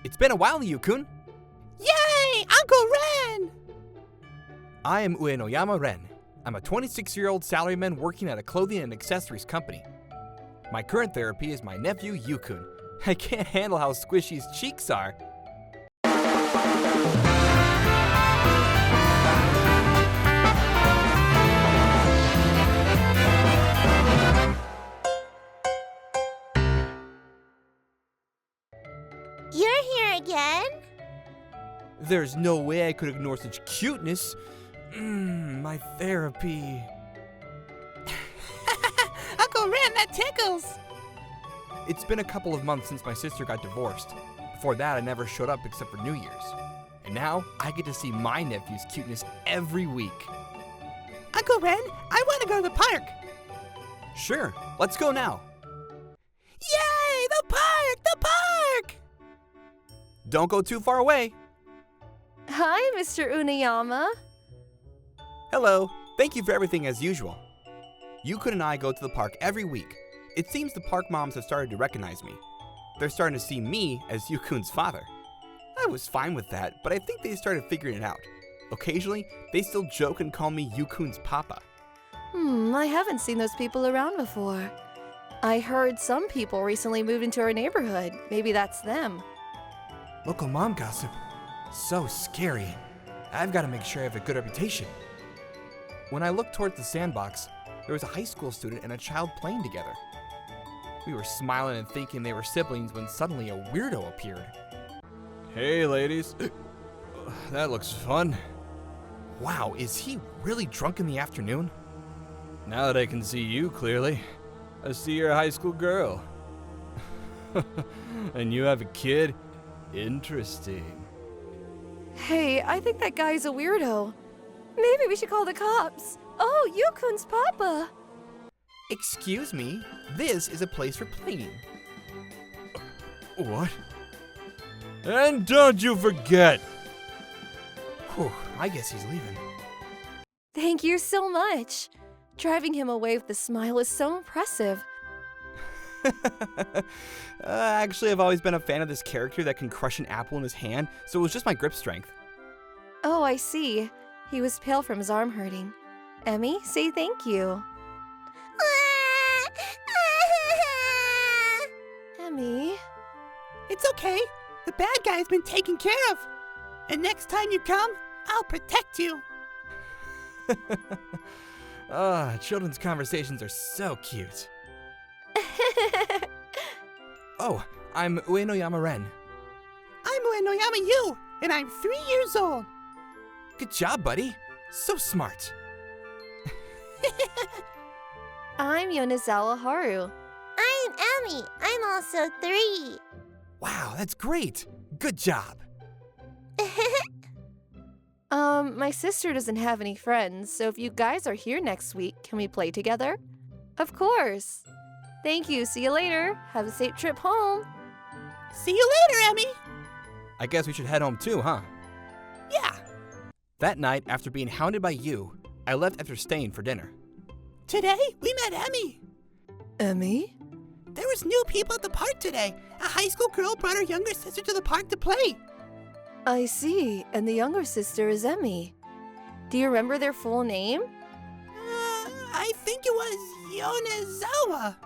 It's been a while, Yukun. Yay! Uncle Ren! I am Uenoyama Ren. I'm a 26-year-old salaryman working at a clothing and accessories company. My current therapy is my nephew, Yukun. I can't handle how squishy his cheeks are. You're here again? There's no way I could ignore such cuteness. My therapy. Uncle Ren, that tickles! It's been a couple of months since my sister got divorced. Before that, I never showed up except for New Year's. And now, I get to see my nephew's cuteness every week. Uncle Ren, I want to go to the park. Sure, let's go now. Yay! The park! The park! Don't go too far away. Hi, Mr. Unayama. Hello, thank you for everything as usual. Yukun and I go to the park every week. It seems the park moms have started to recognize me. They're starting to see me as Yukun's father. I was fine with that, but I think they started figuring it out. Occasionally, they still joke and call me Yukun's papa. I haven't seen those people around before. I heard some people recently moved into our neighborhood. Maybe that's them. Local mom gossip. So scary. I've got to make sure I have a good reputation. When I looked towards the sandbox, there was a high school student and a child playing together. We were smiling and thinking they were siblings when suddenly a weirdo appeared. Hey, ladies. That looks fun. Wow, is he really drunk in the afternoon? Now that I can see you clearly, I see you're a high school girl. And you have a kid? Interesting. Hey, I think that guy's a weirdo. Maybe we should call the cops. Oh, Yukun's papa. Excuse me, this is a place for playing. What? And don't you forget! Whew, I guess he's leaving. Thank you so much. Driving him away with a smile is so impressive. Actually, I've always been a fan of this character that can crush an apple in his hand, so it was just my grip strength. Oh, I see. He was pale from his arm hurting. Emmy, say thank you. Emmy? It's okay. The bad guy's been taken care of. And next time you come, I'll protect you. Children's conversations are so cute. Oh, I'm Uenoyama Ren. I'm Uenoyama Yu, and I'm 3 years old. Good job, buddy. So smart. I'm Yonezawa Haru. I'm Emmy. I'm also 3. Wow, that's great. Good job. My sister doesn't have any friends, so if you guys are here next week, can we play together? Of course. Thank you. See you later. Have a safe trip home. See you later, Emmy. I guess we should head home too, huh? Yeah. That night, after being hounded by you, I left after staying for dinner. Today, we met Emmy. Emmy? There was new people at the park today. A high school girl brought her younger sister to the park to play. I see, and the younger sister is Emmy. Do you remember their full name? I think it was Yonezawa.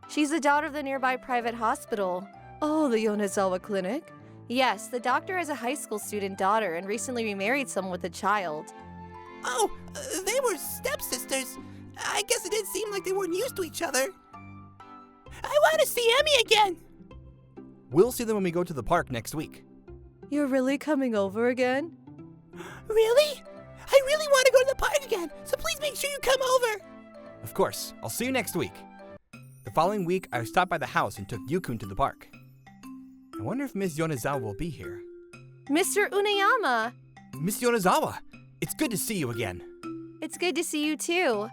She's the daughter of the nearby private hospital. Oh, the Yonezawa Clinic? Yes, the doctor has a high school student daughter and recently remarried someone with a child. Oh, they were stepsisters. I guess it did seem like they weren't used to each other. I want to see Emmy again. We'll see them when we go to the park next week. You're really coming over again? Really? I really want to go to the park again, so please make sure you come over. Of course, I'll see you next week. The following week, I stopped by the house and took Yukun to the park. I wonder if Miss Yonezawa will be here. Mr. Unayama! Miss Yonezawa, it's good to see you again. It's good to see you too.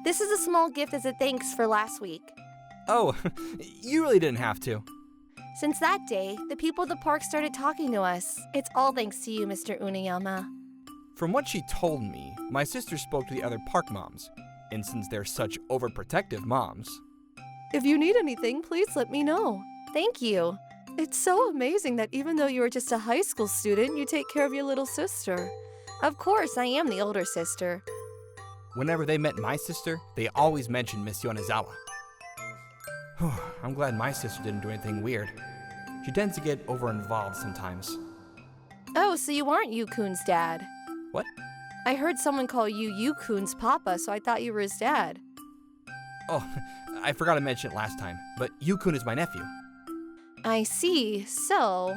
This is a small gift as a thanks for last week. Oh, you really didn't have to. Since that day, the people at the park started talking to us. It's all thanks to you, Mr. Unayama. From what she told me, my sister spoke to the other park moms, and since they're such overprotective moms... If you need anything, please let me know. Thank you. It's so amazing that even though you are just a high school student, you take care of your little sister. Of course, I am the older sister. Whenever they met my sister, they always mentioned Miss Yonezawa. I'm glad my sister didn't do anything weird. She tends to get over-involved sometimes. Oh, so you aren't Yu-kun's dad. What? I heard someone call you Yu-kun's papa, so I thought you were his dad. Oh, I forgot to mention it last time, but Yu-kun is my nephew. I see, so...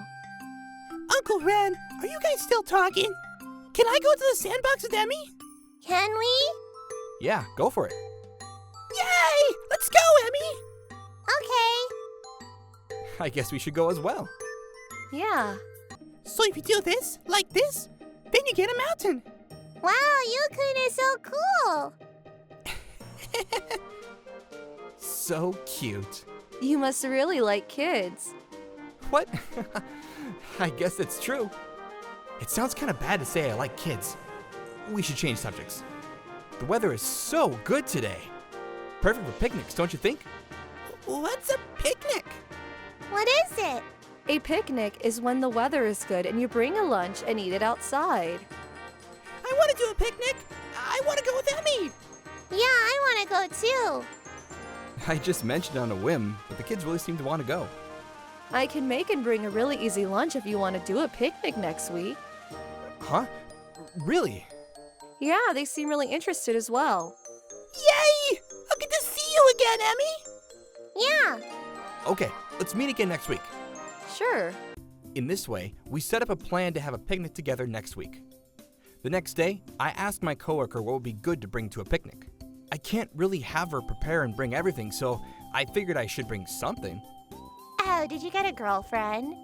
Uncle Ren, are you guys still talking? Can I go to the sandbox with Emmy? Can we? Yeah, go for it. Yay! Let's go, Emmy! Okay. I guess we should go as well. Yeah. So if you do this, like this, then you get a mountain. Wow, Yu-kun is so cool. So cute. You must really like kids. What? I guess it's true. It sounds kind of bad to say I like kids. We should change subjects. The weather is so good today. Perfect for picnics, don't you think? What's a picnic? What is it? A picnic is when the weather is good and you bring a lunch and eat it outside. I want to do a picnic. I want to go with Emmy. Yeah, I want to go too. I just mentioned it on a whim, but the kids really seem to want to go. I can make and bring a really easy lunch if you want to do a picnic next week. Huh? Really? Yeah, they seem really interested as well. Yay! I'll get to see you again, Emmy. Yeah. Okay, let's meet again next week. Sure. In this way, we set up a plan to have a picnic together next week. The next day, I asked my coworker what would be good to bring to a picnic. I can't really have her prepare and bring everything, so I figured I should bring something. Oh, did you get a girlfriend?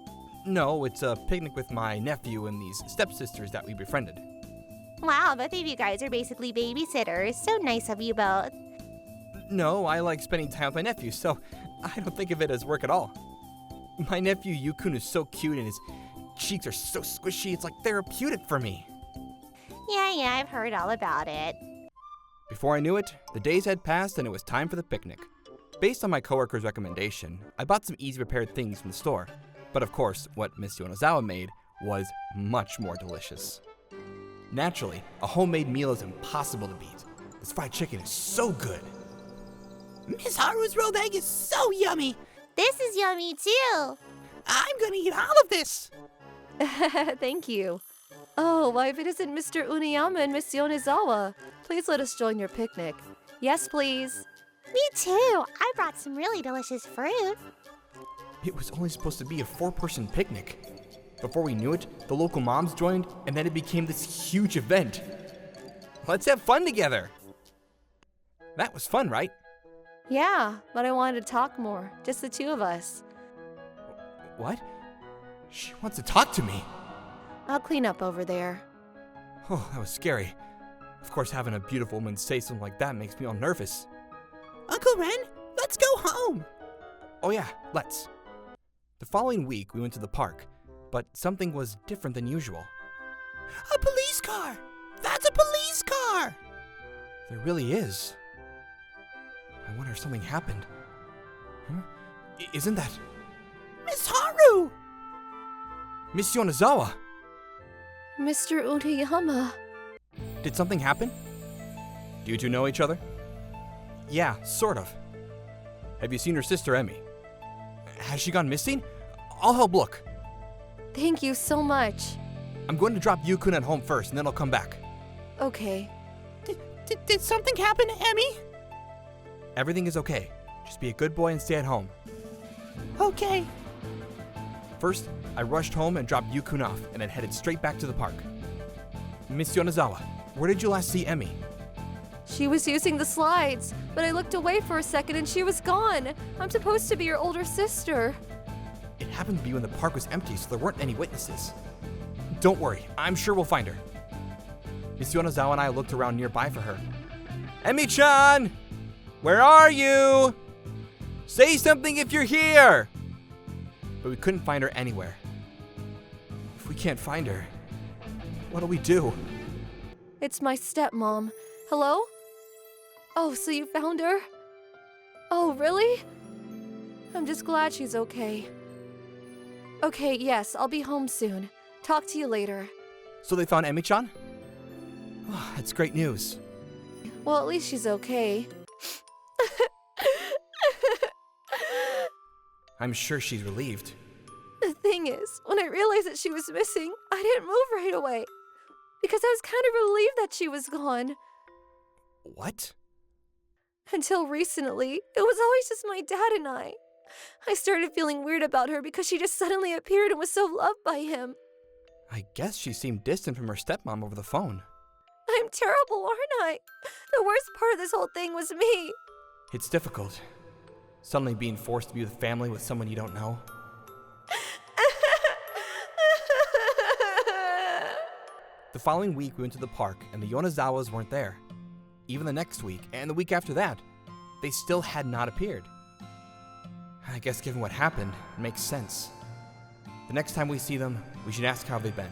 No, it's a picnic with my nephew and these stepsisters that we befriended. Wow, both of you guys are basically babysitters. So nice of you both. No, I like spending time with my nephew, so I don't think of it as work at all. My nephew Yukun is so cute and his cheeks are so squishy, it's like therapeutic for me. Yeah, I've heard all about it. Before I knew it, the days had passed and it was time for the picnic. Based on my coworker's recommendation, I bought some easy prepared things from the store. But of course, what Miss Yonezawa made was much more delicious. Naturally, a homemade meal is impossible to beat. This fried chicken is so good. Miss Haru's rolled egg is so yummy. This is yummy too. I'm gonna eat all of this. Thank you. Oh, why if it isn't Mr. Uniyama and Miss Yonezawa? Please let us join your picnic. Yes, please. Me too. I brought some really delicious fruit. It was only supposed to be a 4-person picnic. Before we knew it, the local moms joined, and then it became this huge event. Let's have fun together. That was fun, right? Yeah, but I wanted to talk more. Just the two of us. What? She wants to talk to me. I'll clean up over there. Oh, that was scary. Of course, having a beautiful woman say something like that makes me all nervous. Uncle Ren, let's go home. Oh yeah, let's. The following week, we went to the park, but something was different than usual. A police car. That's a police car. There really is. I wonder if something happened. Huh? Isn't that Miss Haru. Miss Yonezawa? Mr. Uniyama. Did something happen? Do you two know each other? Yeah, sort of. Have you seen her sister, Emmy? Has she gone missing? I'll help look. Thank you so much. I'm going to drop Yukun at home first, and then I'll come back. Okay. Did something happen to Emmy? Everything is okay. Just be a good boy and stay at home. Okay. First, I rushed home and dropped Yukun off, and then headed straight back to the park. Miss Yonezawa, where did you last see Emmy? She was using the slides, but I looked away for a second and she was gone. I'm supposed to be your older sister. It happened to be when the park was empty, so there weren't any witnesses. Don't worry, I'm sure we'll find her. Miss Yonezawa and I looked around nearby for her. Emmy-chan! Where are you? Say something if you're here! But we couldn't find her anywhere. If we can't find her, what'll we do? It's my stepmom. Hello? Oh, so you found her? Oh, really? I'm just glad she's okay. Okay, yes, I'll be home soon. Talk to you later. So they found Emi-chan? Oh, that's great news. Well, at least she's okay. I'm sure she's relieved. The thing is, when I realized that she was missing, I didn't move right away. Because I was kind of relieved that she was gone. What? Until recently, it was always just my dad and I. I started feeling weird about her because she just suddenly appeared and was so loved by him. I guess she seemed distant from her stepmom over the phone. I'm terrible, aren't I? The worst part of this whole thing was me. It's difficult. Suddenly being forced to be with family with someone you don't know. The following week, we went to the park, and the Yonezawas weren't there. Even the next week, and the week after that, they still had not appeared. I guess given what happened, it makes sense. The next time we see them, we should ask how they've been.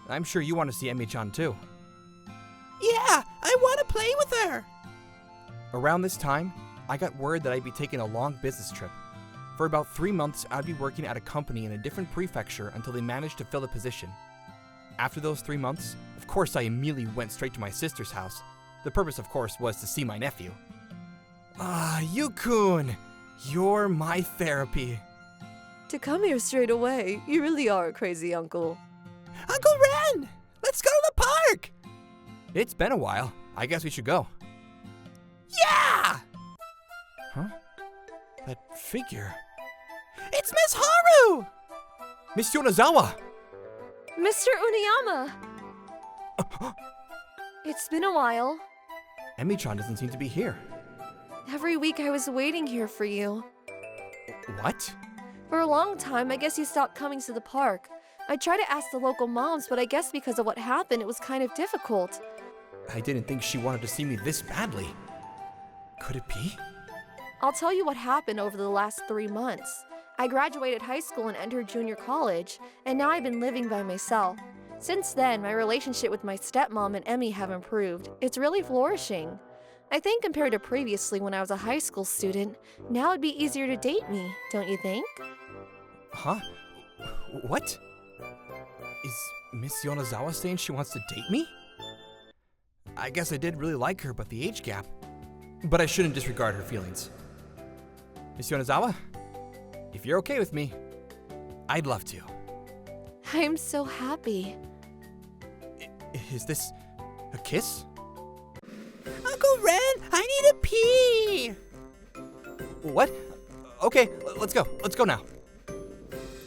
I'm sure you want to see Emi-chan too. Yeah, I want to play with her. Around this time, I got word that I'd be taking a long business trip. For about 3 months, I'd be working at a company in a different prefecture until they managed to fill the position. After those 3 months, of course I immediately went straight to my sister's house. The purpose, of course, was to see my nephew. Ah, Yu-kun! You're my therapy. To come here straight away, you really are a crazy uncle. Uncle Ren, let's go to the park. It's been a while. I guess we should go. Yeah! Huh? That figure. It's Miss Haru! Miss Yonezawa! Mr. Uniyama! It's been a while. Emi-chan doesn't seem to be here. Every week I was waiting here for you. What? For a long time, I guess you stopped coming to the park. I tried to ask the local moms, but I guess because of what happened, it was kind of difficult. I didn't think she wanted to see me this badly. Could it be? I'll tell you what happened over the last 3 months. I graduated high school and entered junior college, and now I've been living by myself. Since then, my relationship with my stepmom and Emmy have improved. It's really flourishing. I think compared to previously when I was a high school student, now it'd be easier to date me, don't you think? Huh? What? Is Miss Yonezawa saying she wants to date me? I guess I did really like her, but the age gap. But I shouldn't disregard her feelings. Miss Yonezawa, if you're okay with me, I'd love to. I'm so happy. Is this a kiss? Uncle Ren, I need a pee. What? Okay, let's go. Let's go now.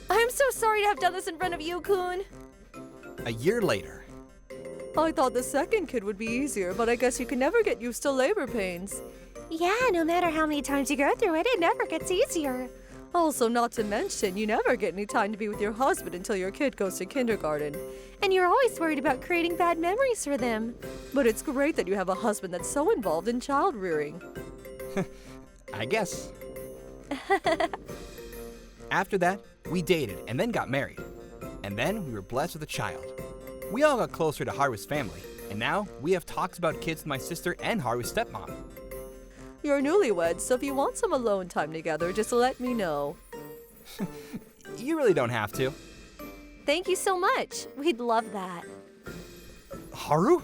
I'm so sorry to have done this in front of you, Kun. A year later. I thought the second kid would be easier, but I guess you can never get used to labor pains. Yeah, no matter how many times you go through it, it never gets easier. Also, not to mention, you never get any time to be with your husband until your kid goes to kindergarten. And you're always worried about creating bad memories for them. But it's great that you have a husband that's so involved in child rearing. I guess. After that, we dated and then got married. And then we were blessed with a child. We all got closer to Haru's family, and now we have talks about kids with my sister and Haru's stepmom. You're newlyweds, so if you want some alone time together, just let me know. You really don't have to. Thank you so much. We'd love that. Haru?